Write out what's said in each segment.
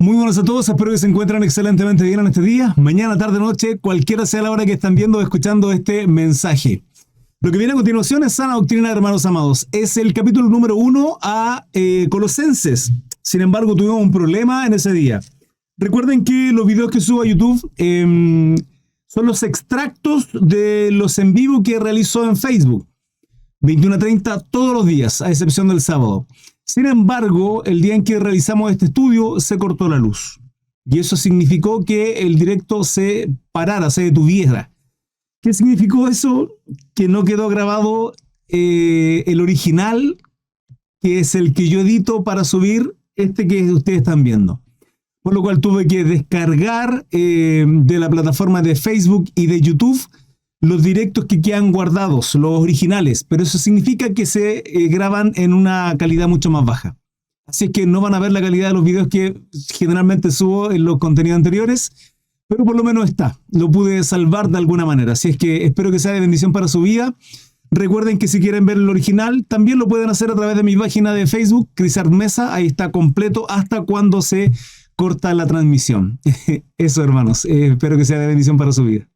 Muy buenos a todos, espero que se encuentren excelentemente bien en este día, mañana, tarde, noche, cualquiera sea la hora que están viendo o escuchando este mensaje. Lo que viene a continuación es Sana Doctrina, hermanos amados. Es el capítulo número 1 a Colosenses. Sin embargo, tuvimos un problema en ese día. Recuerden que los videos que subo a YouTube son los extractos de los en vivo que realizó en Facebook. 21:30 todos los días, a excepción del sábado. Sin embargo, el día en que realizamos este estudio se cortó la luz. Y eso significó que el directo se parara, se detuviera. ¿Qué significó eso? Que no quedó grabado el original, que es el que yo edito para subir este que ustedes están viendo. Por lo cual tuve que descargar de la plataforma de Facebook y de YouTube los directos que quedan guardados, los originales, pero eso significa que se graban en una calidad mucho más baja. Así es que no van a ver la calidad de los videos que generalmente subo en los contenidos anteriores, pero por lo menos está. Lo pude salvar de alguna manera. Así es que espero que sea de bendición para su vida. Recuerden que si quieren ver el original, también lo pueden hacer a través de mi página de Facebook, Crisart Mesa. Ahí está completo hasta cuando se corta la transmisión. Eso, hermanos. Espero que sea de bendición para su vida.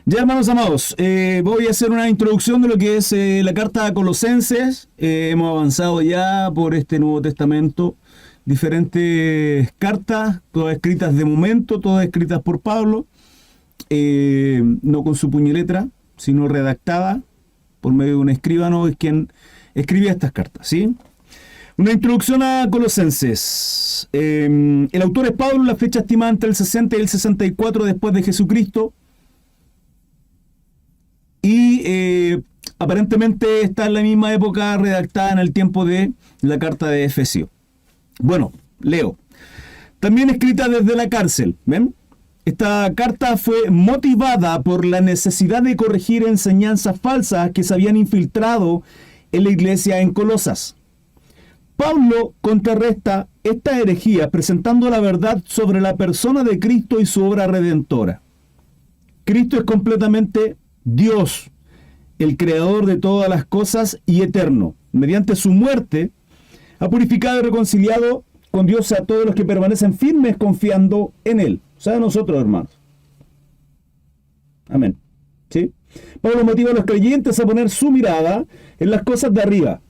Ya, hermanos amados, voy a hacer una introducción de lo que es la carta a Colosenses. Hemos avanzado ya por este Nuevo Testamento, diferentes cartas, todas escritas de momento, todas escritas por Pablo, no con su puño y letra, sino redactada por medio de un escribano, es quien escribía estas cartas, ¿sí? Una introducción a Colosenses. El autor es Pablo, la fecha estimada entre el 60 y el 64 después de Jesucristo. Y aparentemente está en la misma época redactada en el tiempo de la carta de Efesios. Bueno, leo. También escrita desde la cárcel, ¿ven? Esta carta fue motivada por la necesidad de corregir enseñanzas falsas que se habían infiltrado en la iglesia en Colosas. Pablo contrarresta esta herejía presentando la verdad sobre la persona de Cristo y su obra redentora. Cristo es completamente Dios, el creador de todas las cosas y eterno. Mediante su muerte, ha purificado y reconciliado con Dios a todos los que permanecen firmes confiando en Él. O sea, nosotros, hermanos. Amén. ¿Sí? Pablo motiva a los creyentes a poner su mirada en las cosas de arriba,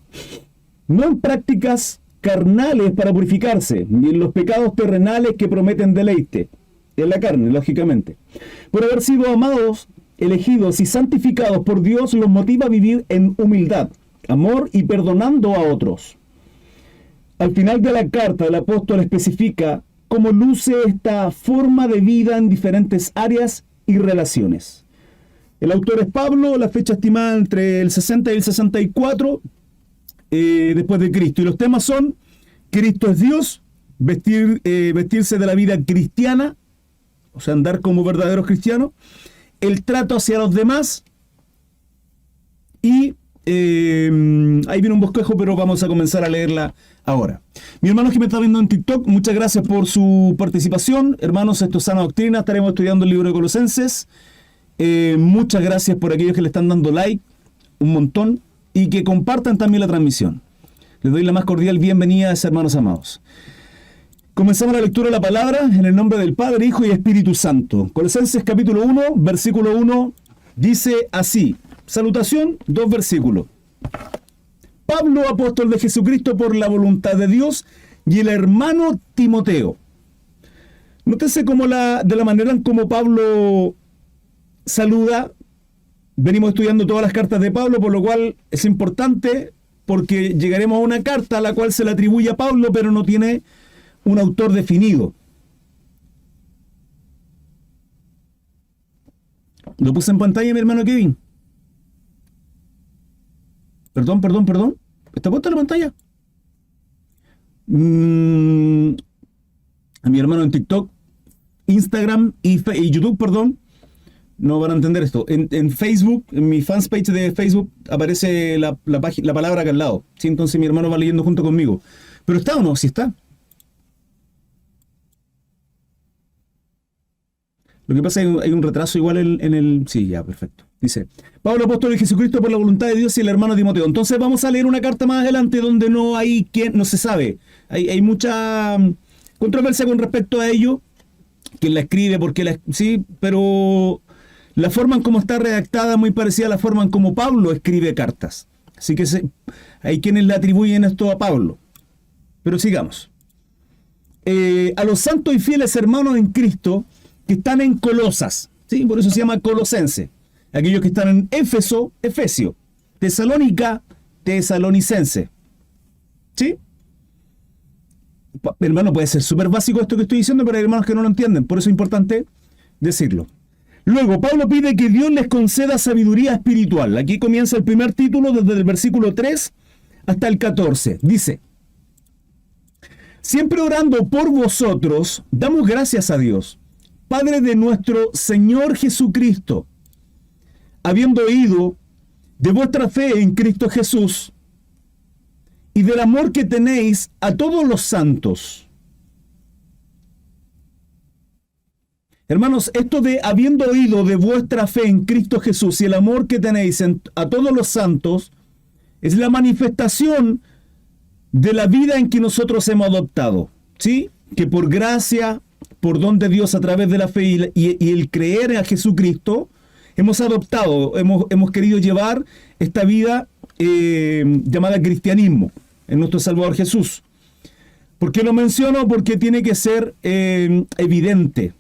no en prácticas carnales para purificarse, ni en los pecados terrenales que prometen deleite, en la carne, lógicamente. Por haber sido amados, elegidos y santificados por Dios, los motiva a vivir en humildad, amor y perdonando a otros. Al final de la carta, el apóstol especifica cómo luce esta forma de vida en diferentes áreas y relaciones. El autor es Pablo, la fecha estimada entre el 60 y el 64 después de Cristo. Y los temas son: Cristo es Dios, vestirse de la vida cristiana, o sea, andar como verdaderos cristianos, el trato hacia los demás, y ahí viene un bosquejo, pero vamos a comenzar a leerla ahora. Mi hermano que me está viendo en TikTok, muchas gracias por su participación. Hermanos, esto es Sana Doctrina, estaremos estudiando el libro de Colosenses. Muchas gracias por aquellos que le están dando like, un montón, y que compartan también la transmisión. Les doy la más cordial bienvenida a esos hermanos amados. Comenzamos la lectura de la palabra en el nombre del Padre, Hijo y Espíritu Santo. Colosenses capítulo 1, versículo 1, dice así. Salutación, 2 versículos. Pablo, apóstol de Jesucristo por la voluntad de Dios, y el hermano Timoteo. Nótese cómo de la manera en cómo Pablo saluda. Venimos estudiando todas las cartas de Pablo, por lo cual es importante, porque llegaremos a una carta a la cual se le atribuye a Pablo, pero no tiene un autor definido. Lo puse en pantalla, mi hermano Kevin. Perdón. ¿Está puesta la pantalla? A mi hermano en TikTok, Instagram y YouTube, perdón, no van a entender esto. En Facebook, en mi fanpage de Facebook, aparece la palabra acá al lado. ¿Sí? Entonces mi hermano va leyendo junto conmigo. ¿Pero está o no? Sí está. Lo que pasa es que hay un retraso igual en el... Sí, ya, perfecto. Dice, Pablo, apóstol de Jesucristo por la voluntad de Dios y el hermano Timoteo. Entonces vamos a leer una carta más adelante donde no hay quien, no se sabe. Hay mucha Controversia con respecto a ello, quién la escribe, por qué sí, pero la forma en cómo está redactada es muy parecida a la forma en cómo Pablo escribe cartas. Así que hay quienes le atribuyen esto a Pablo. Pero sigamos. A los santos y fieles hermanos en Cristo que están en Colosas, ¿sí? Por eso se llama Colosense. Aquellos que están en Éfeso, Efesio. Tesalónica, Tesalonicense. ¿Sí? Hermano, puede ser súper básico esto que estoy diciendo, pero hay hermanos que no lo entienden. Por eso es importante decirlo. Luego, Pablo pide que Dios les conceda sabiduría espiritual. Aquí comienza el primer título desde el versículo 3 hasta el 14. Dice: siempre orando por vosotros, damos gracias a Dios, Padre de nuestro Señor Jesucristo, habiendo oído de vuestra fe en Cristo Jesús y del amor que tenéis a todos los santos. Hermanos, esto de habiendo oído de vuestra fe en Cristo Jesús y el amor que tenéis a todos los santos, es la manifestación de la vida en que nosotros hemos adoptado, ¿sí? Que por gracia, por don de Dios a través de la fe y el creer a Jesucristo, hemos adoptado, hemos querido llevar esta vida llamada cristianismo en nuestro Salvador Jesús. ¿Por qué lo menciono? Porque tiene que ser evidente.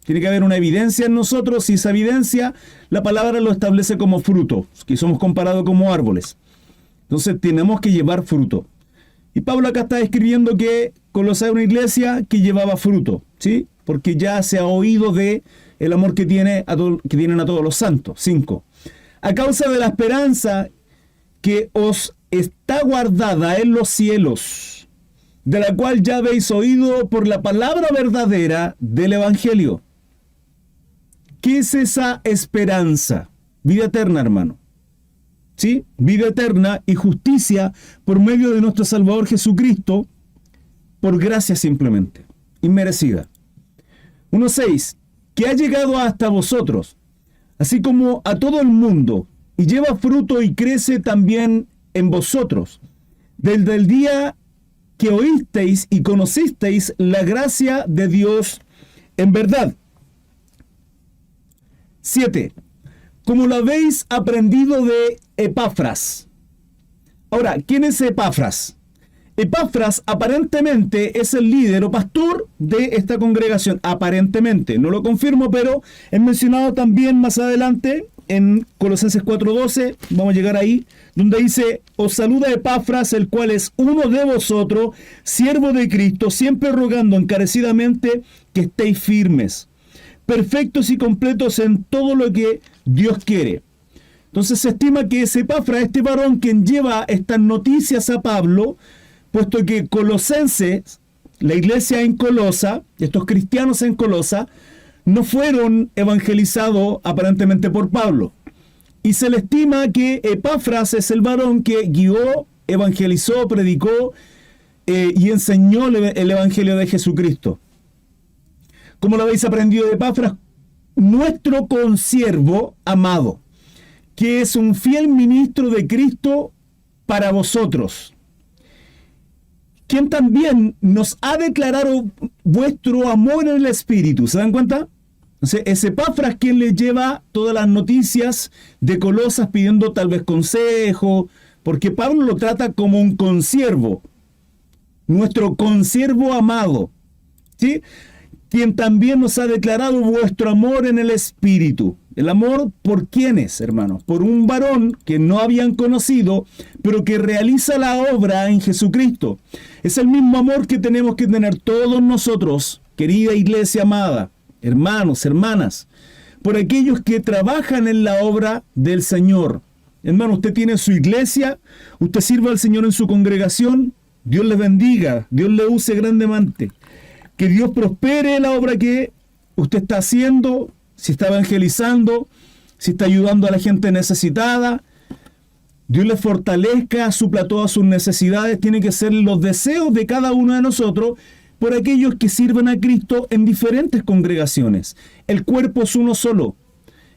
Tiene que haber una evidencia en nosotros y esa evidencia, la palabra lo establece como fruto, que somos comparados como árboles. Entonces tenemos que llevar fruto. Y Pablo acá está escribiendo que Colosas era una iglesia que llevaba fruto, ¿sí? Porque ya se ha oído de el amor que tienen a todos los santos. 5. A causa de la esperanza que os está guardada en los cielos, de la cual ya habéis oído por la palabra verdadera del Evangelio. ¿Qué es esa esperanza? Vida eterna, hermano. ¿Sí? Vida eterna y justicia por medio de nuestro Salvador Jesucristo, por gracia simplemente, inmerecida. 1.6. Que ha llegado hasta vosotros, así como a todo el mundo, y lleva fruto y crece también en vosotros, desde el día que oísteis y conocisteis la gracia de Dios en verdad. 7. Como lo habéis aprendido de Epafras. Ahora, ¿quién es Epafras? Epafras aparentemente es el líder o pastor de esta congregación. Aparentemente, no lo confirmo, pero es mencionado también más adelante en Colosenses 4:12. Vamos a llegar ahí, donde dice: os saluda Epafras, el cual es uno de vosotros, siervo de Cristo, siempre rogando encarecidamente que estéis firmes, perfectos y completos en todo lo que Dios quiere. Entonces se estima que es Epafras, este varón, quien lleva estas noticias a Pablo, puesto que Colosenses, la iglesia en Colosa, estos cristianos en Colosa, no fueron evangelizados aparentemente por Pablo. Y se le estima que Epafras es el varón que guió, evangelizó, predicó y enseñó el evangelio de Jesucristo. Como lo habéis aprendido de Epafras, nuestro consiervo amado, que es un fiel ministro de Cristo para vosotros, quien también nos ha declarado vuestro amor en el Espíritu. ¿Se dan cuenta? Entonces, es Epafras quien les lleva todas las noticias de Colosas pidiendo tal vez consejo, porque Pablo lo trata como un consiervo, nuestro consiervo amado, ¿sí? Quien también nos ha declarado vuestro amor en el Espíritu. ¿El amor por quiénes, hermanos? Por un varón que no habían conocido, pero que realiza la obra en Jesucristo. Es el mismo amor que tenemos que tener todos nosotros, querida iglesia amada, hermanos, hermanas, por aquellos que trabajan en la obra del Señor. Hermano, usted tiene su iglesia, usted sirve al Señor en su congregación, Dios le bendiga, Dios le use grandemente. Que Dios prospere la obra que usted está haciendo, si está evangelizando, si está ayudando a la gente necesitada. Dios le fortalezca, supla todas sus necesidades. Tiene que ser los deseos de cada uno de nosotros por aquellos que sirven a Cristo en diferentes congregaciones. El cuerpo es uno solo.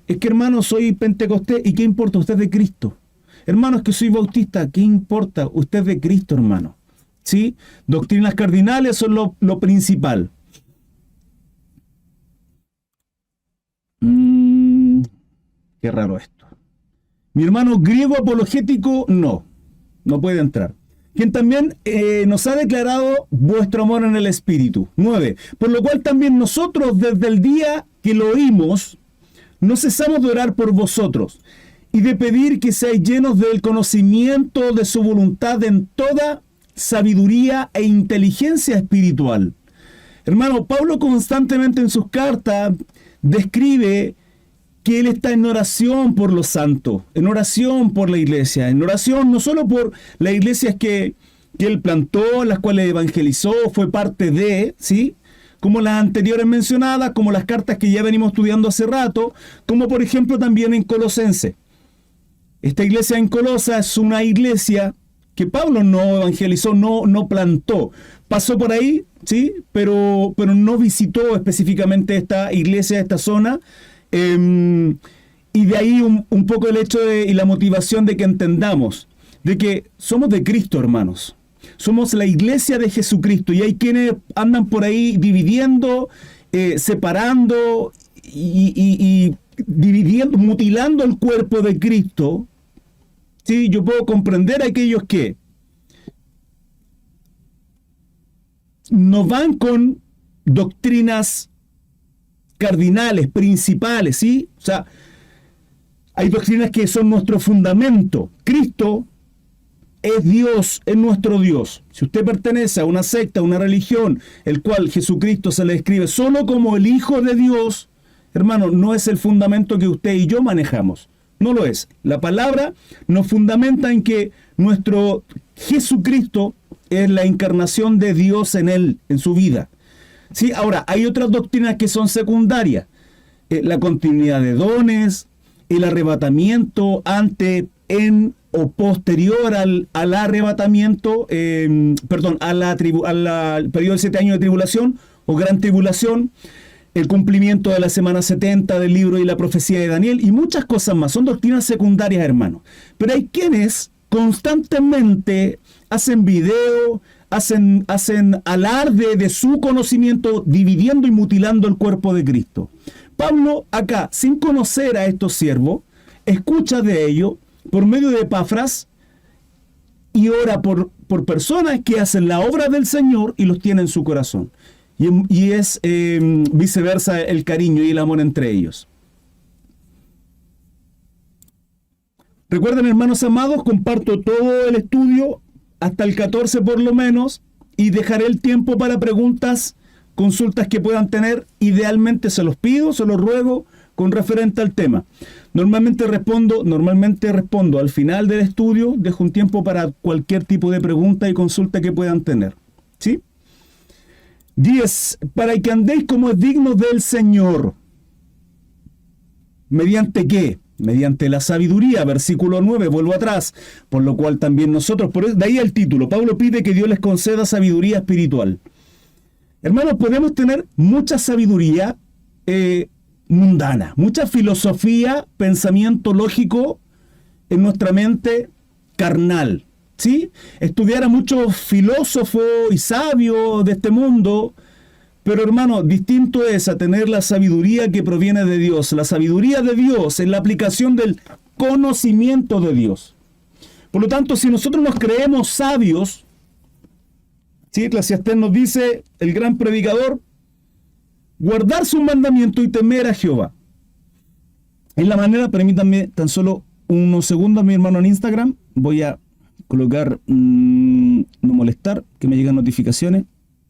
Es que, hermano, soy pentecostés, ¿y qué importa? Usted es de Cristo. Hermano, es que soy bautista, ¿qué importa? Usted es de Cristo, hermano. ¿sí? Doctrinas cardinales son lo principal. Qué raro esto. Mi hermano griego apologético, no puede entrar. Quien también nos ha declarado vuestro amor en el Espíritu. 9. Por lo cual también nosotros desde el día que lo oímos, no cesamos de orar por vosotros y de pedir que seáis llenos del conocimiento de su voluntad en toda sabiduría e inteligencia espiritual. Hermano, Pablo constantemente en sus cartas describe que él está en oración por los santos, en oración por la iglesia, en oración no solo por las iglesias que él plantó, las cuales evangelizó, fue parte de, ¿sí? Como las anteriores mencionadas, como las cartas que ya venimos estudiando hace rato, como por ejemplo también en Colosense. Esta iglesia en Colosa es una iglesia que Pablo no evangelizó, no plantó. Pasó por ahí, ¿sí? Pero no visitó específicamente esta iglesia, esta zona. Y de ahí un poco el hecho y la motivación de que entendamos de que somos de Cristo, hermanos. Somos la iglesia de Jesucristo y hay quienes andan por ahí dividiendo, separando y dividiendo, mutilando el cuerpo de Cristo. Sí, yo puedo comprender a aquellos que no van con doctrinas cardinales, principales, ¿sí? O sea, hay doctrinas que son nuestro fundamento. Cristo es Dios, es nuestro Dios. Si usted pertenece a una secta, a una religión, el cual Jesucristo se le describe solo como el Hijo de Dios, hermano, no es el fundamento que usted y yo manejamos. No lo es. La palabra nos fundamenta en que nuestro Jesucristo es la encarnación de Dios en él, en su vida. Sí, ahora, hay otras doctrinas que son secundarias. La continuidad de dones, el arrebatamiento en o posterior al arrebatamiento, al periodo de 7 años de tribulación o gran tribulación, el cumplimiento de la semana 70 del libro y la profecía de Daniel y muchas cosas más. Son doctrinas secundarias, hermano. Pero hay quienes constantemente hacen video, hacen alarde de su conocimiento, dividiendo y mutilando el cuerpo de Cristo. Pablo, acá, sin conocer a estos siervos, escucha de ellos por medio de Epafras y ora por personas que hacen la obra del Señor y los tiene en su corazón. Y es viceversa el cariño y el amor entre ellos. Recuerden, hermanos amados, comparto todo el estudio hasta el 14 por lo menos y dejaré el tiempo para preguntas, consultas que puedan tener. Idealmente se los pido, se los ruego con referente al tema. Normalmente respondo al final del estudio, dejo un tiempo para cualquier tipo de pregunta y consulta que puedan tener. ¿Sí? 10. Para que andéis como es digno del Señor. ¿Mediante qué? Mediante la sabiduría, versículo 9, vuelvo atrás, por lo cual también nosotros, de ahí el título, Pablo pide que Dios les conceda sabiduría espiritual. Hermanos, podemos tener mucha sabiduría mundana, mucha filosofía, pensamiento lógico en nuestra mente carnal, ¿sí? Estudiar a muchos filósofos y sabios de este mundo, pero hermano, distinto es a tener la sabiduría que proviene de Dios. La sabiduría de Dios es la aplicación del conocimiento de Dios. Por lo tanto, si nosotros nos creemos sabios, ¿sí? Eclesiastés nos dice, el gran predicador, guardar sus mandamientos y temer a Jehová. Es la manera, permítanme tan solo unos segundos, mi hermano, en Instagram. Voy a colocar no molestar, que me llegan notificaciones.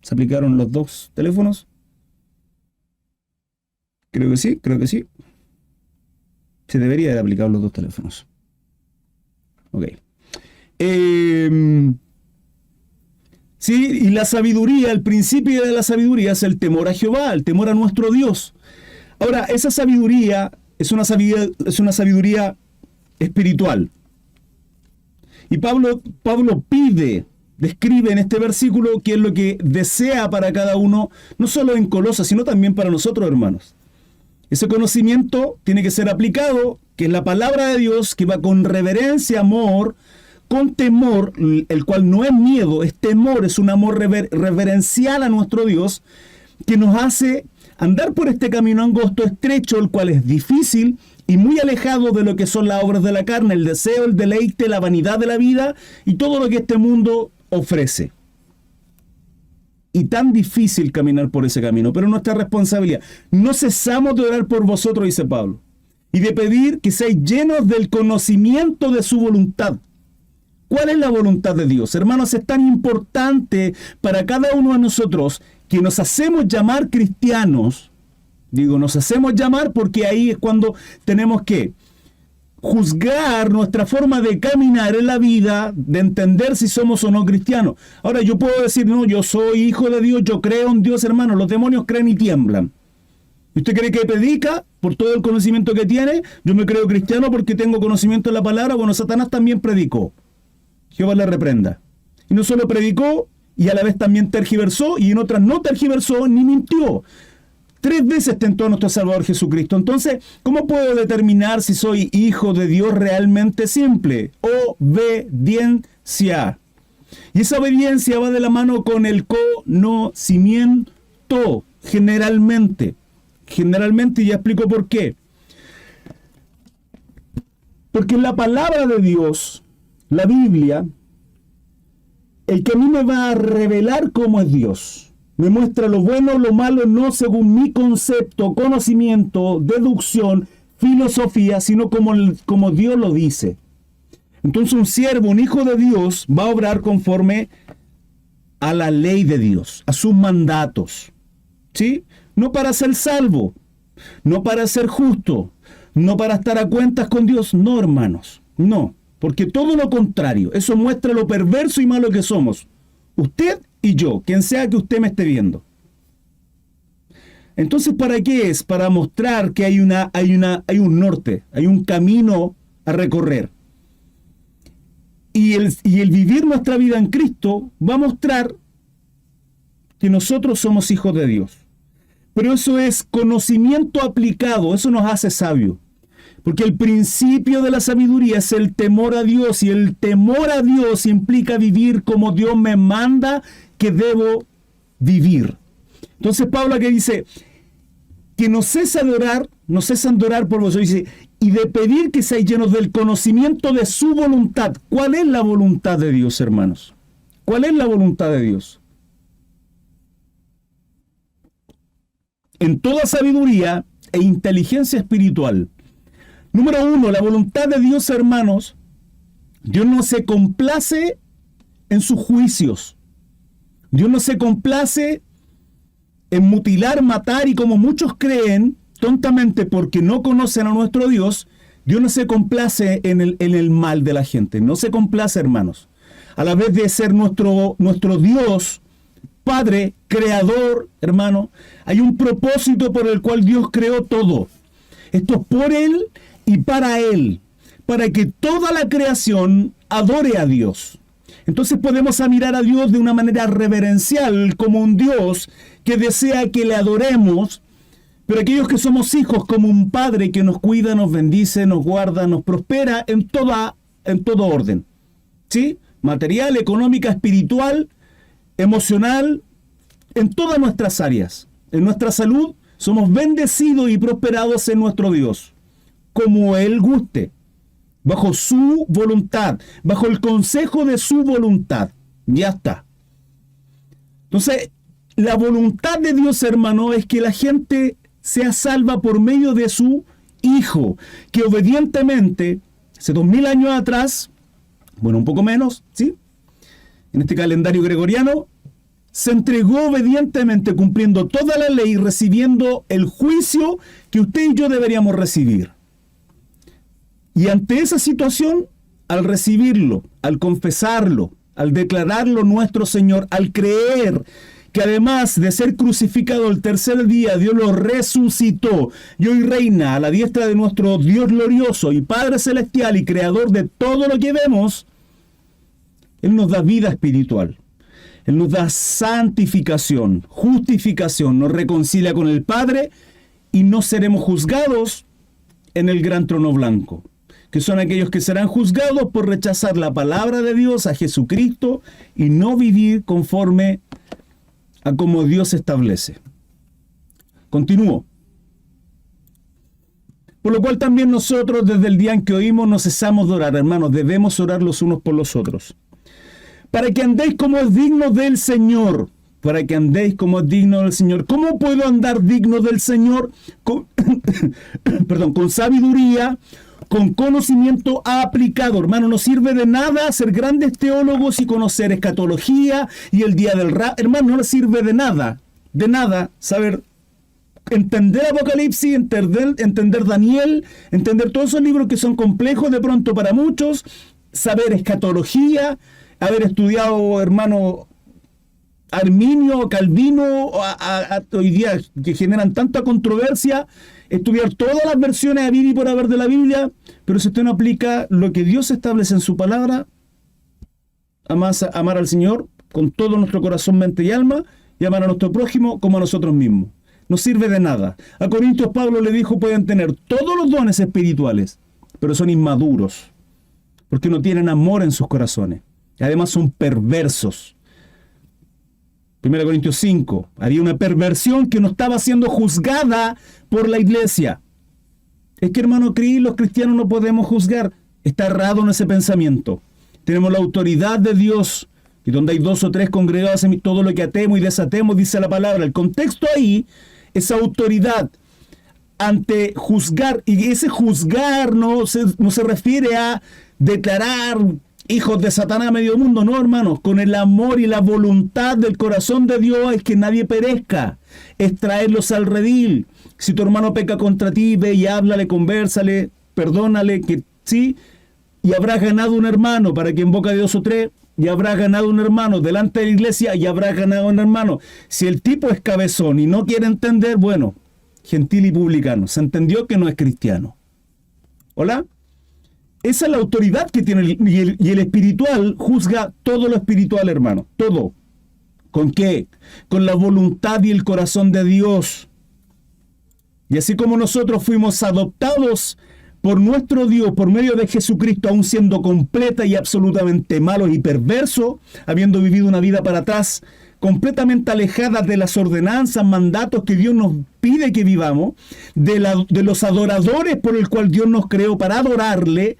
¿Se aplicaron los dos teléfonos? Creo que sí. Se debería de aplicar los dos teléfonos. Ok. Sí, y la sabiduría, el principio de la sabiduría es el temor a Jehová, el temor a nuestro Dios. Ahora, esa sabiduría es una sabiduría espiritual. Y Pablo describe en este versículo qué es lo que desea para cada uno, no solo en Colosas, sino también para nosotros, hermanos. Ese conocimiento tiene que ser aplicado, que es la palabra de Dios, que va con reverencia, amor, con temor, el cual no es miedo, es temor, es un amor reverencial a nuestro Dios, que nos hace andar por este camino angosto, estrecho, el cual es difícil y muy alejado de lo que son las obras de la carne, el deseo, el deleite, la vanidad de la vida y todo lo que este mundo ofrece. Y tan difícil caminar por ese camino, pero nuestra responsabilidad. No cesamos de orar por vosotros, dice Pablo, y de pedir que seáis llenos del conocimiento de su voluntad. ¿Cuál es la voluntad de Dios? Hermanos, es tan importante para cada uno de nosotros que nos hacemos llamar cristianos. Digo, nos hacemos llamar porque ahí es cuando tenemos que juzgar nuestra forma de caminar en la vida, de entender si somos o no cristianos. Ahora, yo puedo decir, no, yo soy hijo de Dios, yo creo en Dios, hermano. Los demonios creen y tiemblan. ¿Y usted cree que predica por todo el conocimiento que tiene? Yo me creo cristiano porque tengo conocimiento de la palabra. Bueno, Satanás también predicó. Jehová le reprenda. Y no solo predicó, y a la vez también tergiversó, y en otras no tergiversó ni mintió. 3 veces tentó a nuestro Salvador Jesucristo. Entonces, ¿cómo puedo determinar si soy hijo de Dios realmente? Simple: obediencia. Y esa obediencia va de la mano con el conocimiento, generalmente. Generalmente, y ya explico por qué. Porque en la palabra de Dios, la Biblia, el que a mí me va a revelar cómo es Dios. Me muestra lo bueno, lo malo, no según mi concepto, conocimiento, deducción, filosofía, sino como Dios lo dice. Entonces un siervo, un hijo de Dios, va a obrar conforme a la ley de Dios, a sus mandatos. ¿Sí? No para ser salvo, no para ser justo, no para estar a cuentas con Dios. No, hermanos, no. Porque todo lo contrario, eso muestra lo perverso y malo que somos. Usted y yo, quien sea que usted me esté viendo. Entonces, ¿para qué es? Para mostrar que hay un norte, hay un camino a recorrer. Y el vivir nuestra vida en Cristo va a mostrar que nosotros somos hijos de Dios. Pero eso es conocimiento aplicado, eso nos hace sabios. Porque el principio de la sabiduría es el temor a Dios, y el temor a Dios implica vivir como Dios me manda que debo vivir. Entonces Pablo aquí dice que no cesan de orar por vosotros, dice, y de pedir que seáis llenos del conocimiento de su voluntad. ¿Cuál es la voluntad de Dios, hermanos? ¿Cuál es la voluntad de Dios? En toda sabiduría e inteligencia espiritual. Número 1, la voluntad de Dios, hermanos. Dios no se complace en sus juicios. Dios no se complace en mutilar, matar, y como muchos creen, tontamente porque no conocen a nuestro Dios, Dios no se complace en el mal de la gente. No se complace, hermanos. A la vez de ser nuestro Dios, Padre, Creador, hermano, hay un propósito por el cual Dios creó todo. Esto es por Él y para Él, para que toda la creación adore a Dios. Entonces podemos mirar a Dios de una manera reverencial, como un Dios que desea que le adoremos, pero aquellos que somos hijos, como un Padre que nos cuida, nos bendice, nos guarda, nos prospera en todo orden. ¿Sí? Material, económica, espiritual, emocional, en todas nuestras áreas. En nuestra salud somos bendecidos y prosperados en nuestro Dios, como Él guste, bajo su voluntad, bajo el consejo de su voluntad. Ya está. Entonces, la voluntad de Dios, hermano, es que la gente sea salva por medio de su Hijo, que obedientemente, hace 2000 años atrás, bueno, un poco menos, ¿sí?, en este calendario gregoriano, se entregó obedientemente, cumpliendo toda la ley, recibiendo el juicio que usted y yo deberíamos recibir. Y ante esa situación, al recibirlo, al confesarlo, al declararlo nuestro Señor, al creer que además de ser crucificado el tercer día, Dios lo resucitó y hoy reina a la diestra de nuestro Dios glorioso y Padre celestial y creador de todo lo que vemos, Él nos da vida espiritual. Él nos da santificación, justificación, nos reconcilia con el Padre y no seremos juzgados en el gran trono blanco. que son aquellos que serán juzgados por rechazar la palabra de Dios, a Jesucristo, y no vivir conforme a como Dios establece. Continúo. Por lo cual también nosotros, desde el día en que oímos, no cesamos de orar, hermanos, debemos orar los unos por los otros. Para que andéis como es digno del Señor. Para que andéis como es digno del Señor. ¿Cómo puedo andar digno del Señor? Con sabiduría, con conocimiento aplicado. Hermano, no sirve de nada ser grandes teólogos y conocer escatología y el día del rapto. Hermano, no le sirve de nada saber entender Apocalipsis, entender Daniel, entender todos esos libros que son complejos de pronto para muchos, saber escatología, haber estudiado, hermano, Arminio, Calvino, hoy día que generan tanta controversia, estudiar todas las versiones a haber y por haber de la Biblia, pero si usted no aplica lo que Dios establece en su palabra, amar al Señor con todo nuestro corazón, mente y alma, y amar a nuestro prójimo como a nosotros mismos. No sirve de nada. A Corintios Pablo le dijo, pueden tener todos los dones espirituales, pero son inmaduros, porque no tienen amor en sus corazones. Y además son perversos. 1 Corintios 5, había una perversión que no estaba siendo juzgada por la iglesia. Es que, hermano, los cristianos no podemos juzgar. Está errado en ese pensamiento. Tenemos la autoridad de Dios, y donde hay 2 o 3 congregados, en todo lo que atemos y desatemos, dice la palabra. El contexto ahí, esa autoridad ante juzgar, y ese juzgar no se refiere a declarar hijos de Satanás a medio mundo, no, hermanos, con el amor y la voluntad del corazón de Dios es que nadie perezca, es traerlos al redil. Si tu hermano peca contra ti, ve y háblale, convérsale, perdónale, que sí, y habrás ganado un hermano, para que en boca de 2 o 3, y habrás ganado un hermano, delante de la iglesia, y habrás ganado un hermano. Si el tipo es cabezón y no quiere entender, bueno, gentil y publicano, se entendió que no es cristiano. ¿Hola? Esa es la autoridad que tiene, y el espiritual juzga todo lo espiritual, hermano, todo. ¿Con qué? Con la voluntad y el corazón de Dios. Y así como nosotros fuimos adoptados por nuestro Dios, por medio de Jesucristo, aún siendo completa y absolutamente malos y perversos, habiendo vivido una vida para atrás, completamente alejada de las ordenanzas, mandatos que Dios nos pide que vivamos, de los adoradores por el cual Dios nos creó para adorarle,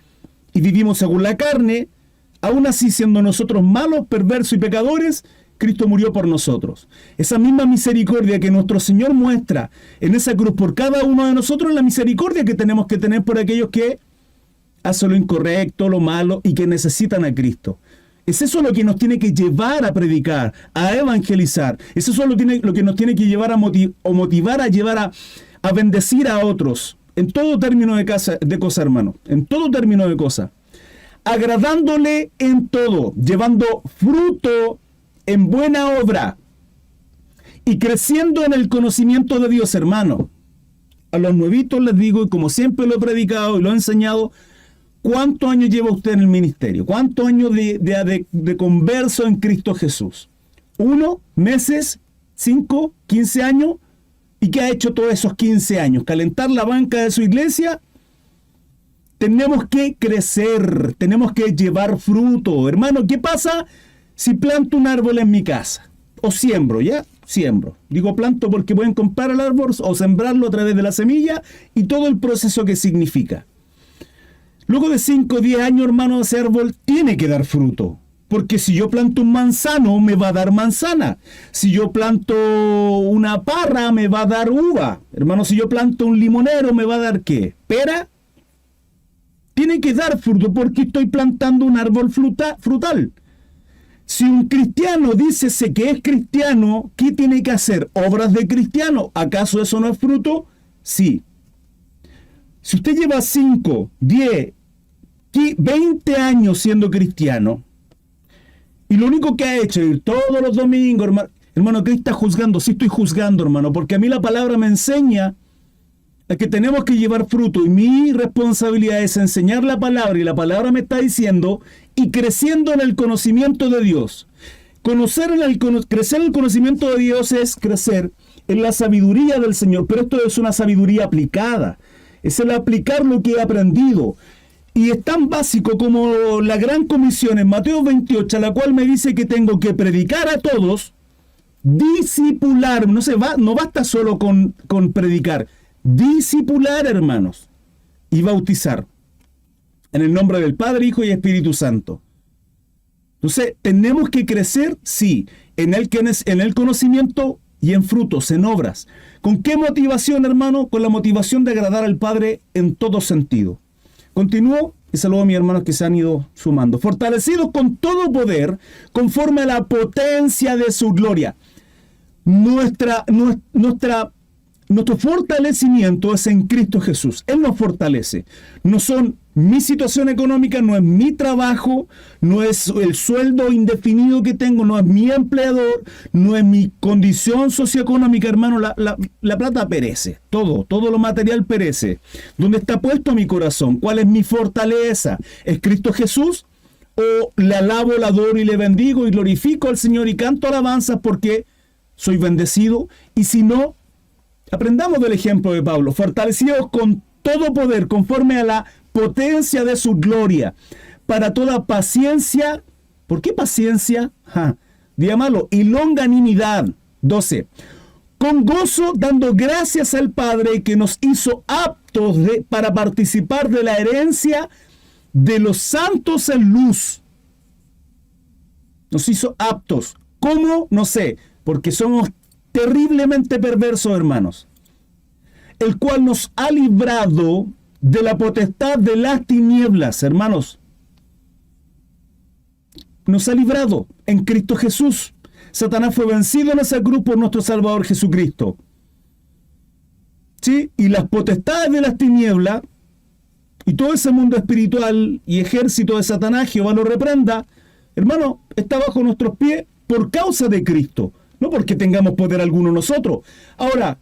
y vivimos según la carne, aún así siendo nosotros malos, perversos y pecadores, Cristo murió por nosotros. Esa misma misericordia que nuestro Señor muestra en esa cruz por cada uno de nosotros es la misericordia que tenemos que tener por aquellos que hacen lo incorrecto, lo malo y que necesitan a Cristo. Es eso lo que nos tiene que llevar a predicar, a evangelizar. Es eso lo que nos tiene que llevar a motivar, a llevar a bendecir a otros. En todo término de cosa, hermano. En todo término de cosa. Agradándole en todo, llevando fruto en buena obra y creciendo en el conocimiento de Dios, hermano. A los nuevitos les digo, y como siempre lo he predicado y lo he enseñado, ¿cuántos años lleva usted en el ministerio? ¿Cuántos años de converso en Cristo Jesús? ¿1, meses, 5, 15 años? ¿Y qué ha hecho todos esos 15 años? ¿Calentar la banca de su iglesia? Tenemos que crecer, tenemos que llevar fruto. Hermano, ¿qué pasa si planto un árbol en mi casa? O siembro, ¿ya? Siembro. Digo planto porque pueden comprar el árbol o sembrarlo a través de la semilla y todo el proceso que significa. Luego de 5 o 10 años, hermano, ese árbol tiene que dar fruto. Porque si yo planto un manzano, me va a dar manzana. Si yo planto una parra, me va a dar uva. Hermano, si yo planto un limonero, ¿me va a dar qué? ¿Pera? Tiene que dar fruto porque estoy plantando un árbol frutal. Si un cristiano dícese que es cristiano, ¿qué tiene que hacer? ¿Obras de cristiano? ¿Acaso eso no es fruto? Sí. Si usted lleva 5, 10, 20 años siendo cristiano, y lo único que ha hecho es ir todos los domingos, hermano, ¿qué está juzgando? Sí estoy juzgando, hermano, porque a mí la palabra me enseña a que tenemos que llevar fruto, y mi responsabilidad es enseñar la palabra, y la palabra me está diciendo, y creciendo en el conocimiento de Dios. Crecer en el conocimiento de Dios es crecer en la sabiduría del Señor, pero esto es una sabiduría aplicada, es el aplicar lo que he aprendido. Y es tan básico como la gran comisión en Mateo 28, a la cual me dice que tengo que predicar a todos, discipular, no basta solo con predicar, discipular, hermanos, y bautizar en el nombre del Padre, Hijo y Espíritu Santo. Entonces, tenemos que crecer, sí, en el conocimiento y en frutos, en obras. ¿Con qué motivación, hermano? Con la motivación de agradar al Padre en todo sentido. Continúo y saludo a mis hermanos que se han ido sumando. Fortalecidos con todo poder, conforme a la potencia de su gloria. Nuestro fortalecimiento es en Cristo Jesús. Él nos fortalece. No son mi situación económica, no es mi trabajo, no es el sueldo indefinido que tengo, no es mi empleador, no es mi condición socioeconómica, hermano. La plata perece. Todo lo material perece. ¿Dónde está puesto mi corazón? ¿Cuál es mi fortaleza? ¿Es Cristo Jesús? ¿O le alabo, le adoro y le bendigo y glorifico al Señor y canto alabanzas porque soy bendecido? Y si no, aprendamos del ejemplo de Pablo, fortalecidos con todo poder, conforme a la potencia de su gloria, para toda paciencia. ¿Por qué paciencia? Digámoslo, y longanimidad. 12. Con gozo, dando gracias al Padre que nos hizo aptos para participar de la herencia de los santos en luz. Nos hizo aptos. ¿Cómo? No sé, porque somos terriblemente perversos, hermanos. El cual nos ha librado de la potestad de las tinieblas, hermanos. Nos ha librado en Cristo Jesús. Satanás fue vencido en esa cruz por nuestro Salvador Jesucristo. ¿Sí? Y las potestades de las tinieblas y todo ese mundo espiritual y ejército de Satanás, Jehová lo reprenda, hermano, está bajo nuestros pies por causa de Cristo, no porque tengamos poder alguno nosotros. Ahora,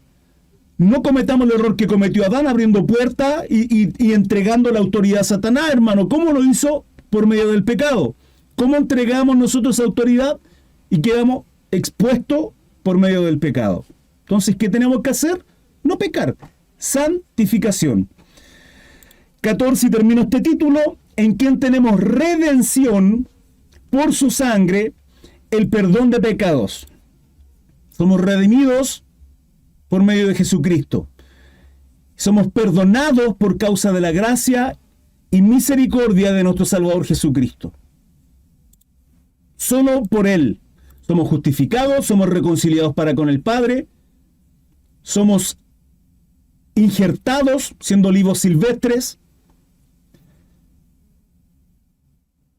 no cometamos el error que cometió Adán abriendo puertas y entregando la autoridad a Satanás, hermano. ¿Cómo lo hizo? Por medio del pecado. ¿Cómo entregamos nosotros esa autoridad y quedamos expuestos por medio del pecado? Entonces, ¿qué tenemos que hacer? No pecar. Santificación. 14, y termino este título, en quien tenemos redención por su sangre, el perdón de pecados. Somos redimidos por medio de Jesucristo. Somos perdonados por causa de la gracia y misericordia de nuestro Salvador Jesucristo. Solo por Él somos justificados, somos reconciliados para con el Padre, somos injertados siendo olivos silvestres,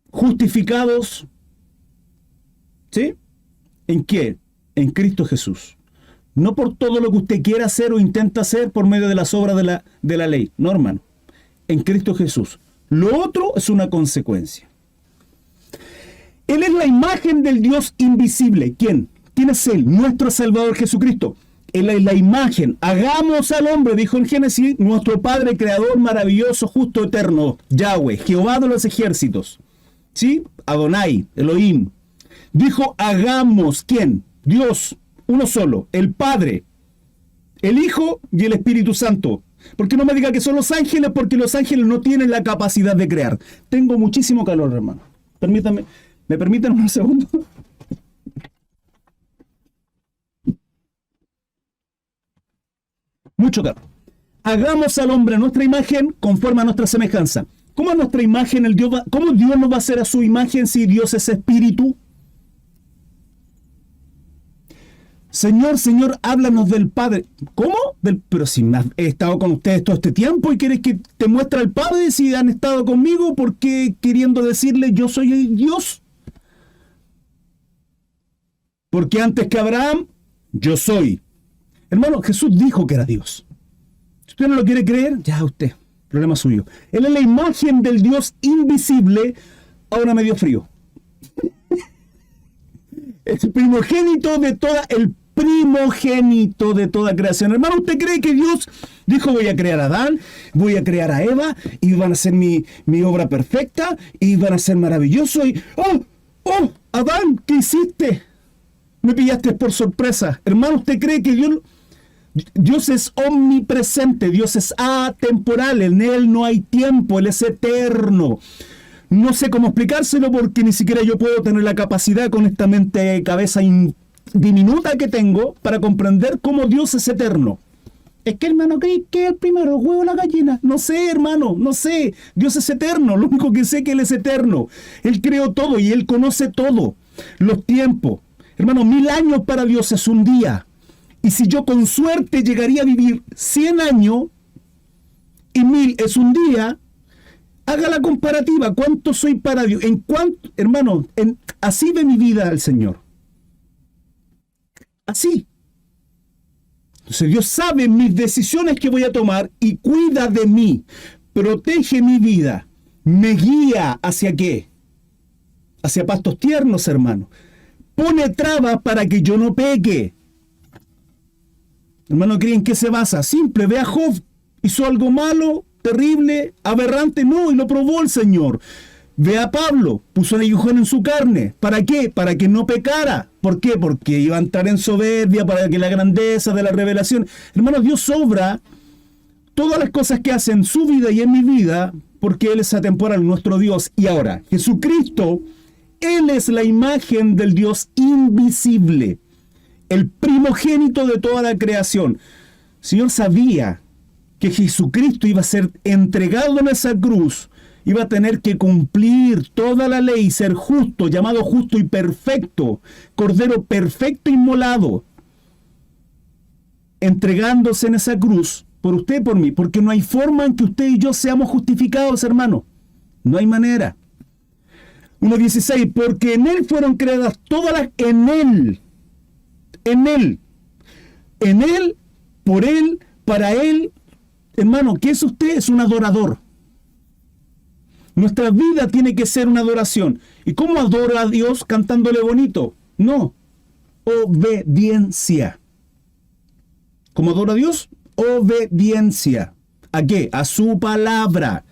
justificados, ¿sí? ¿En qué? En Cristo Jesús. No por todo lo que usted quiera hacer o intenta hacer por medio de las obras de la ley. No, hermano. En Cristo Jesús. Lo otro es una consecuencia. Él es la imagen del Dios invisible. ¿Quién? ¿Quién es Él? Nuestro Salvador Jesucristo. Él es la imagen. Hagamos al hombre, dijo en Génesis, nuestro Padre Creador maravilloso, justo, eterno. Yahweh, Jehová de los ejércitos. ¿Sí? Adonai, Elohim. Dijo, hagamos, ¿quién? Dios, uno solo, el Padre, el Hijo y el Espíritu Santo. Porque no me diga que son los ángeles, porque los ángeles no tienen la capacidad de crear. Tengo muchísimo calor, hermano. Permítame, ¿me permiten un segundo? Mucho calor. Hagamos al hombre a nuestra imagen conforme a nuestra semejanza. ¿Cómo a nuestra imagen cómo Dios nos va a hacer a su imagen si Dios es espíritu? Señor, háblanos del Padre. ¿Cómo? Pero si he estado con ustedes todo este tiempo y quieres que te muestre al Padre, si han estado conmigo, ¿por qué queriendo decirle yo soy el Dios? Porque antes que Abraham, yo soy. Hermano, Jesús dijo que era Dios. Si usted no lo quiere creer, ya usted, problema suyo. Él es la imagen del Dios invisible, ahora medio frío. Es el primogénito de toda creación. Hermano, ¿usted cree que Dios dijo voy a crear a Adán, voy a crear a Eva, y van a ser mi obra perfecta, y van a ser maravillosos, y ¡oh, Adán, ¿qué hiciste? Me pillaste por sorpresa. Hermano, ¿usted cree que Dios Dios es omnipresente, Dios es atemporal, en Él no hay tiempo, Él es eterno. No sé cómo explicárselo porque ni siquiera yo puedo tener la capacidad con esta mente, cabeza diminuta que tengo para comprender cómo Dios es eterno. Es que, hermano, ¿qué es el primero, el huevo o la gallina? No sé, hermano, no sé. Dios es eterno, lo único que sé es que Él es eterno. Él creó todo y Él conoce todo. Los tiempos. Hermano, 1000 años para Dios es un día. Y si yo con suerte llegaría a vivir 100 años y 1000 es un día, haga la comparativa. ¿Cuánto soy para Dios? ¿En cuánto, hermano? Así ve mi vida el Señor. Así. Entonces Dios sabe mis decisiones que voy a tomar y cuida de mí. Protege mi vida. Me guía hacia qué? Hacia pastos tiernos, hermano. Pone trabas para que yo no peque. Hermano, ¿creen que se basa? Simple, ve a Job. ¿Hizo algo malo, terrible, aberrante? No, y lo probó el Señor. Ve a Pablo, puso un aguijón en su carne. ¿Para qué? Para que no pecara. ¿Por qué? Porque iba a entrar en soberbia, para que la grandeza de la revelación. Hermano, Dios obra todas las cosas que hace en su vida y en mi vida, porque Él es atemporal, nuestro Dios. Y ahora, Jesucristo, Él es la imagen del Dios invisible, el primogénito de toda la creación. El Señor sabía que Jesucristo iba a ser entregado en esa cruz, iba a tener que cumplir toda la ley, ser justo, llamado justo y perfecto, cordero perfecto inmolado, entregándose en esa cruz por usted y por mí, porque no hay forma en que usted y yo seamos justificados, hermano. No hay manera. 1:16, porque en Él fueron creadas todas las... En Él, por Él, para Él. Hermano, ¿qué es usted? Es un adorador. Nuestra vida tiene que ser una adoración. ¿Y cómo adora a Dios? Cantándole bonito. No. Obediencia. ¿Cómo adora a Dios? Obediencia. ¿A qué? A su palabra.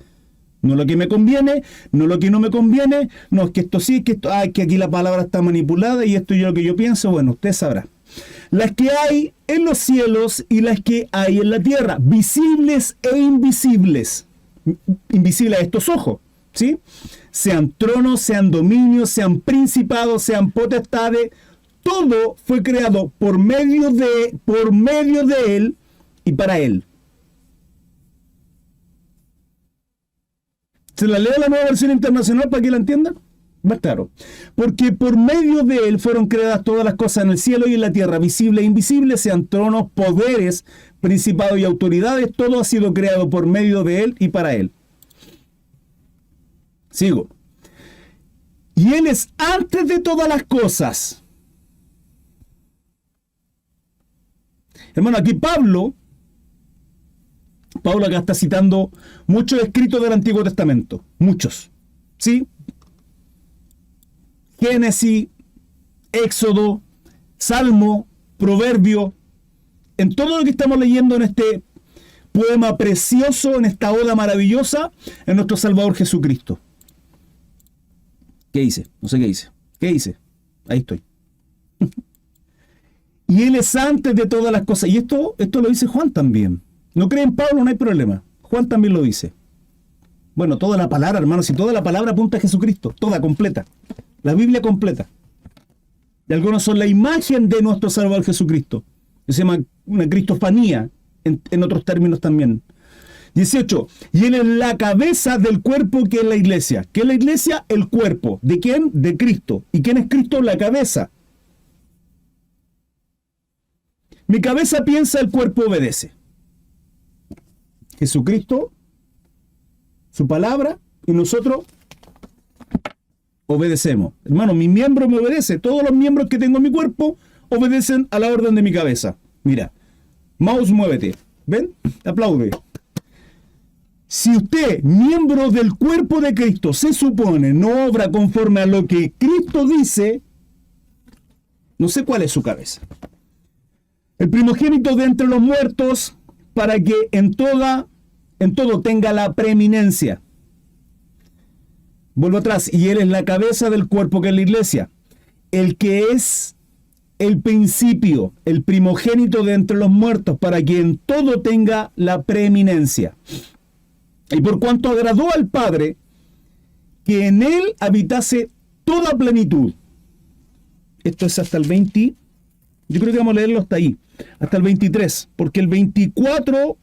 No lo que me conviene, no lo que no me conviene. No, es que esto sí, es que esto... que aquí la palabra está manipulada y esto es lo que yo pienso. Bueno, usted sabrá. Las que hay en los cielos y las que hay en la tierra. Visibles e invisibles. Invisibles a estos ojos. ¿Sí? Sean tronos, sean dominios, sean principados, sean potestades, todo fue creado por medio de Él y para Él. ¿Se la leo la Nueva Versión Internacional para que la entiendan? Más claro. Porque por medio de Él fueron creadas todas las cosas en el cielo y en la tierra, visibles e invisibles, sean tronos, poderes, principados y autoridades, todo ha sido creado por medio de Él y para Él. Sigo. Y Él es antes de todas las cosas. Hermano, aquí Pablo acá está citando muchos escritos del Antiguo Testamento. Muchos. ¿Sí? Génesis, Éxodo, Salmo, Proverbio. En todo lo que estamos leyendo en este poema precioso, en esta oda maravillosa, en nuestro Salvador Jesucristo. ¿Qué hice? No sé qué hice. ¿Qué hice? Ahí estoy. Y Él es antes de todas las cosas. Y esto lo dice Juan también. ¿No creen Pablo? No hay problema. Juan también lo dice. Bueno, toda la palabra, hermanos, y toda la palabra apunta a Jesucristo. Toda, completa. La Biblia completa. Y algunos son la imagen de nuestro Salvador Jesucristo. Se llama una cristofanía, en otros términos también. 18. Y Él es la cabeza del cuerpo que es la iglesia. ¿Qué es la iglesia? El cuerpo. ¿De quién? De Cristo. ¿Y quién es Cristo? La cabeza. Mi cabeza piensa, el cuerpo obedece. Jesucristo, su palabra, y nosotros obedecemos. Hermano, mi miembro me obedece. Todos los miembros que tengo en mi cuerpo obedecen a la orden de mi cabeza. Mira, mouse, muévete. ¿Ven? Aplaude. Si usted, miembro del cuerpo de Cristo, se supone no obra conforme a lo que Cristo dice, no sé cuál es su cabeza. El primogénito de entre los muertos, para que en todo tenga la preeminencia. Vuelvo atrás. Y Él es la cabeza del cuerpo que es la iglesia. El que es el principio, el primogénito de entre los muertos, para que en todo tenga la preeminencia. Y por cuanto agradó al Padre, que en él habitase toda plenitud. Esto es hasta el 20, yo creo que vamos a leerlo hasta ahí, hasta el 23, porque el 24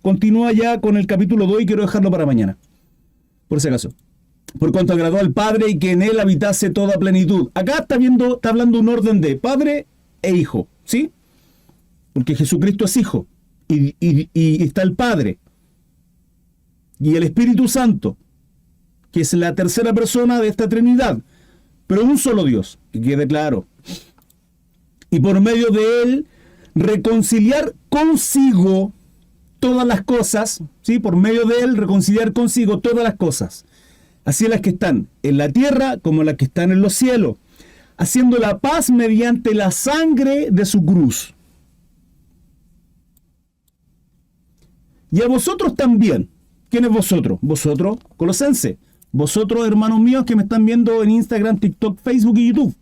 continúa ya con el capítulo 2 y quiero dejarlo para mañana, por si acaso. Por cuanto agradó al Padre y que en él habitase toda plenitud. Acá está hablando un orden de Padre e Hijo, ¿sí? Porque Jesucristo es Hijo y está el Padre y el Espíritu Santo, que es la tercera persona de esta Trinidad, pero un solo Dios, que quede claro. Y por medio de él reconciliar consigo todas las cosas, ¿sí? Por medio de él reconciliar consigo todas las cosas, así las que están en la tierra como las que están en los cielos, haciendo la paz mediante la sangre de su cruz. Y a vosotros también. ¿Quién es vosotros? Vosotros, Colosenses. Vosotros, hermanos míos que me están viendo en Instagram, TikTok, Facebook y YouTube.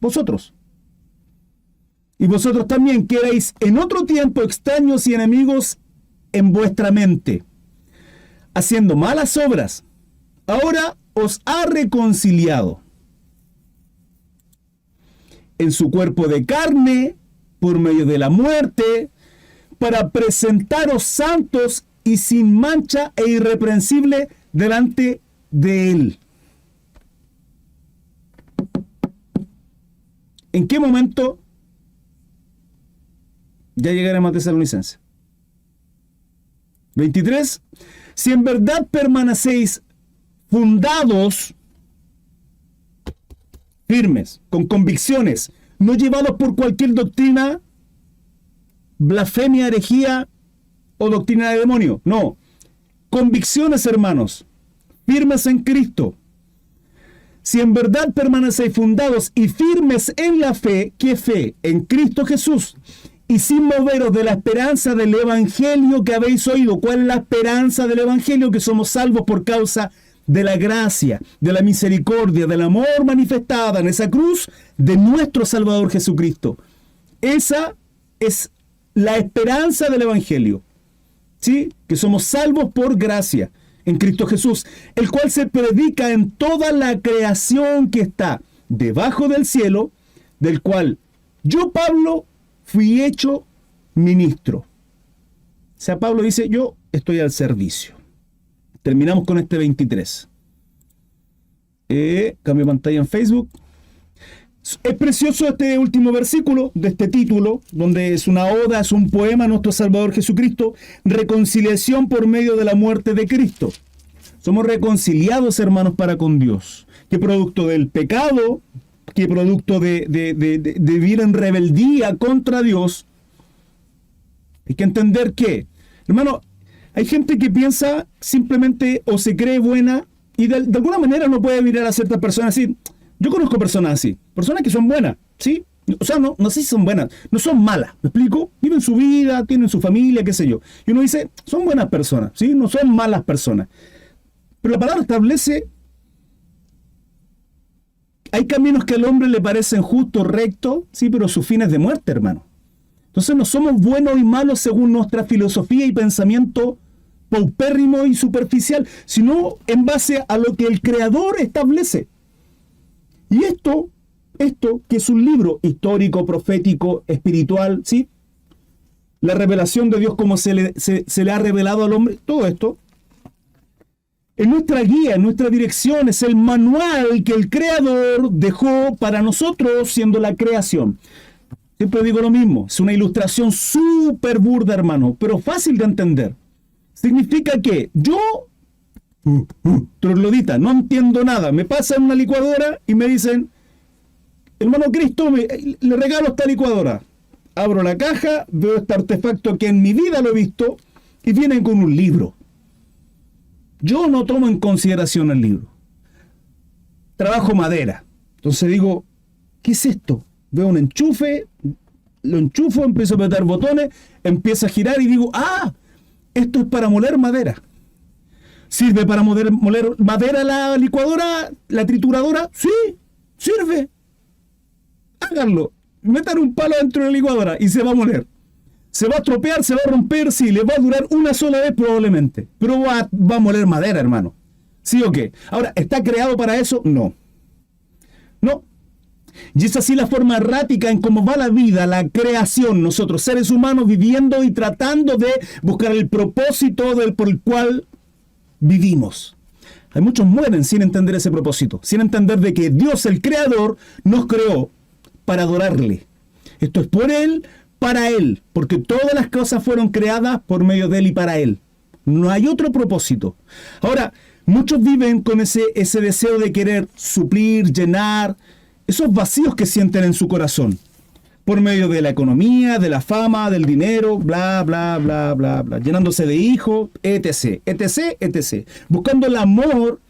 Vosotros. Y vosotros también, que erais en otro tiempo extraños y enemigos en vuestra mente, haciendo malas obras. Ahora os ha reconciliado en su cuerpo de carne, por medio de la muerte, para presentaros santos y sin mancha e irreprensible delante de él. ¿En qué momento? Ya llegaremos a Tesalonicenses. 23. Si en verdad permanecéis fundados, firmes, con convicciones, no llevados por cualquier doctrina, blasfemia, herejía o doctrina de demonio. No. Convicciones, hermanos, firmes en Cristo. Si en verdad permanecéis fundados y firmes en la fe, ¿qué fe? En Cristo Jesús. Y sin moveros de la esperanza del Evangelio que habéis oído. ¿Cuál es la esperanza del Evangelio? Que somos salvos por causa de la gracia, de la misericordia, del amor manifestada en esa cruz de nuestro Salvador Jesucristo. Esa es la esperanza del Evangelio, ¿sí? Que somos salvos por gracia en Cristo Jesús, el cual se predica en toda la creación que está debajo del cielo, del cual yo, Pablo, fui hecho ministro. O sea, Pablo dice, yo estoy al servicio. Terminamos con este 23. Cambio pantalla en Facebook. Es precioso este último versículo de este título, donde es una oda, es un poema a nuestro Salvador Jesucristo, reconciliación por medio de la muerte de Cristo. Somos reconciliados, hermanos, para con Dios. Que producto del pecado, que producto de vivir en rebeldía contra Dios, hay que entender que, hermano, hay gente que piensa simplemente o se cree buena y de alguna manera no puede mirar a ciertas personas así. Yo conozco personas así, personas que son buenas, ¿sí? O sea, no sé si son buenas, no son malas, ¿me explico? Viven su vida, tienen su familia, qué sé yo. Y uno dice, son buenas personas, ¿sí? No son malas personas. Pero la palabra establece, hay caminos que al hombre le parecen justos, rectos, sí, pero su fin es de muerte, hermano. Entonces no somos buenos y malos según nuestra filosofía y pensamiento paupérrimo y superficial, sino en base a lo que el Creador establece. Y esto que es un libro histórico, profético, espiritual, ¿sí? La revelación de Dios como se le ha revelado al hombre, todo esto, es nuestra guía, es nuestra dirección, es el manual que el Creador dejó para nosotros siendo la creación. Siempre digo lo mismo, es una ilustración súper burda, hermano, pero fácil de entender. Significa que yo, troglodita, no entiendo nada, me pasan una licuadora y me dicen, hermano Cristo, le regalo esta licuadora. Abro la caja, veo este artefacto que en mi vida lo he visto y vienen con un libro. Yo no tomo en consideración el libro. Trabajo madera. Entonces digo, ¿qué es esto? Veo un enchufe, lo enchufo, empiezo a apretar botones, empieza a girar y digo, esto es para moler madera. ¿Sirve para moler madera la licuadora, la trituradora? Sí, sirve. Háganlo. metan un palo dentro de la licuadora y se va a moler. Se va a estropear, se va a romper, sí, le va a durar una sola vez probablemente. Pero va a moler madera, hermano. ¿Sí o qué? Ahora, ¿está creado para eso? No. No. Y es así la forma errática en cómo va la vida, la creación, nosotros seres humanos viviendo y tratando de buscar el propósito por el cual vivimos. Hay muchos mueren sin entender ese propósito, sin entender de que Dios, el Creador, nos creó para adorarle. Esto es por Él, para Él, porque todas las cosas fueron creadas por medio de Él y para Él. No hay otro propósito. Ahora, muchos viven con ese deseo de querer suplir, llenar esos vacíos que sienten en su corazón, por medio de la economía, de la fama, del dinero, bla, bla, bla, bla, bla, llenándose de hijos, etc., etc., etc., buscando el amor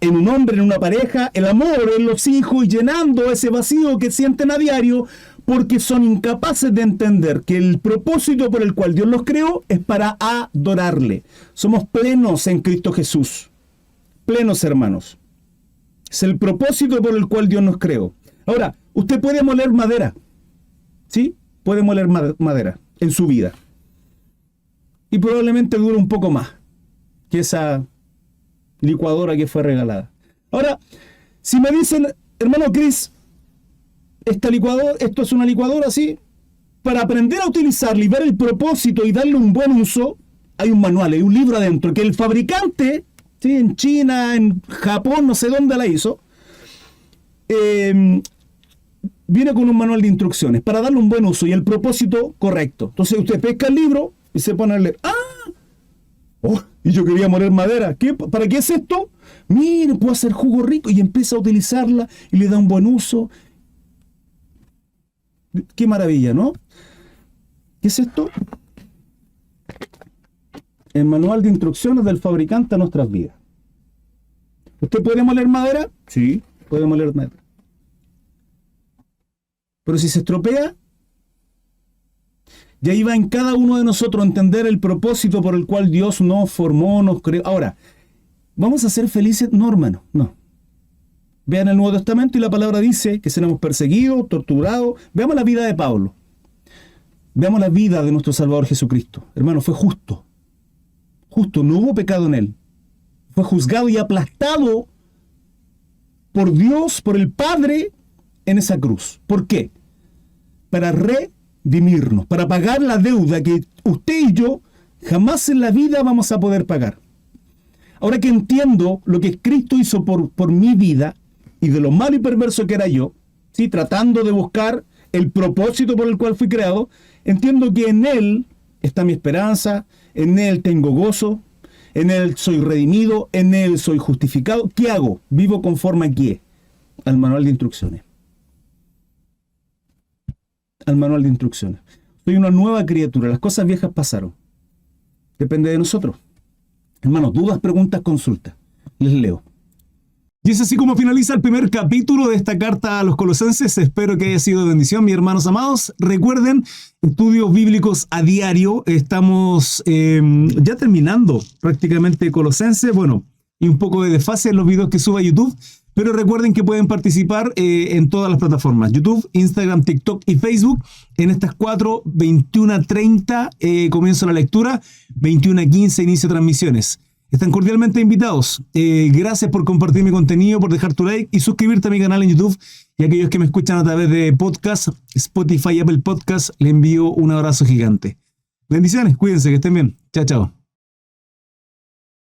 en un hombre, en una pareja, el amor en los hijos y llenando ese vacío que sienten a diario, porque son incapaces de entender que el propósito por el cual Dios los creó es para adorarle. Somos plenos en Cristo Jesús. Plenos, hermanos. Es el propósito por el cual Dios nos creó. Ahora, usted puede moler madera. ¿Sí? Puede moler madera en su vida. Y probablemente dure un poco más que esa licuadora que fue regalada. Ahora, si me dicen, hermano Chris, esto es una licuadora, ¿sí? Para aprender a utilizarla y ver el propósito y darle un buen uso, hay un manual, hay un libro adentro que el fabricante, ¿sí? En China, en Japón, no sé dónde la hizo, viene con un manual de instrucciones para darle un buen uso y el propósito correcto. Entonces usted pesca el libro y se pone a leer. ¡Ah! Oh, y yo quería moler madera. ¿Para qué es esto? Mire, puedo hacer jugo rico y empieza a utilizarla y le da un buen uso. Qué maravilla, ¿no? ¿Qué es esto? El manual de instrucciones del fabricante a nuestras vidas. ¿Usted puede moler madera? Sí, puede moler madera. Pero si se estropea, y ahí va en cada uno de nosotros entender el propósito por el cual Dios nos formó, nos creó. Ahora, ¿vamos a ser felices? No, hermano, no. Vean el Nuevo Testamento y la palabra dice que seremos perseguidos, torturados. Veamos la vida de Pablo. Veamos la vida de nuestro Salvador Jesucristo. Hermano, fue justo. Justo, no hubo pecado en él. Fue juzgado y aplastado por Dios, por el Padre, en esa cruz. ¿Por qué? Para redimirnos, para pagar la deuda que usted y yo jamás en la vida vamos a poder pagar. Ahora que entiendo lo que Cristo hizo por mi vida y de lo malo y perverso que era yo, ¿sí? Tratando de buscar el propósito por el cual fui creado, entiendo que en Él está mi esperanza, en Él tengo gozo, en Él soy redimido, en Él soy justificado. ¿Qué hago? Vivo conforme a qué? Al manual de instrucciones. Al manual de instrucciones. Soy una nueva criatura, las cosas viejas pasaron. Depende de nosotros. Hermanos, dudas, preguntas, consultas. Les leo. Y es así como finaliza el primer capítulo de esta carta a los Colosenses. Espero que haya sido de bendición, mis hermanos amados. Recuerden, estudios bíblicos a diario. Estamos ya terminando prácticamente Colosenses. Bueno, y un poco de desfase en los videos que suba a YouTube. Pero recuerden que pueden participar en todas las plataformas. YouTube, Instagram, TikTok y Facebook. En estas 4, 21:30 comienzo la lectura. 21:15 inicio transmisiones. Están cordialmente invitados. Gracias por compartir mi contenido, por dejar tu like y suscribirte a mi canal en YouTube. Y a aquellos que me escuchan a través de podcast, Spotify, Apple Podcast, les envío un abrazo gigante. Bendiciones, cuídense, que estén bien. Chao, chao.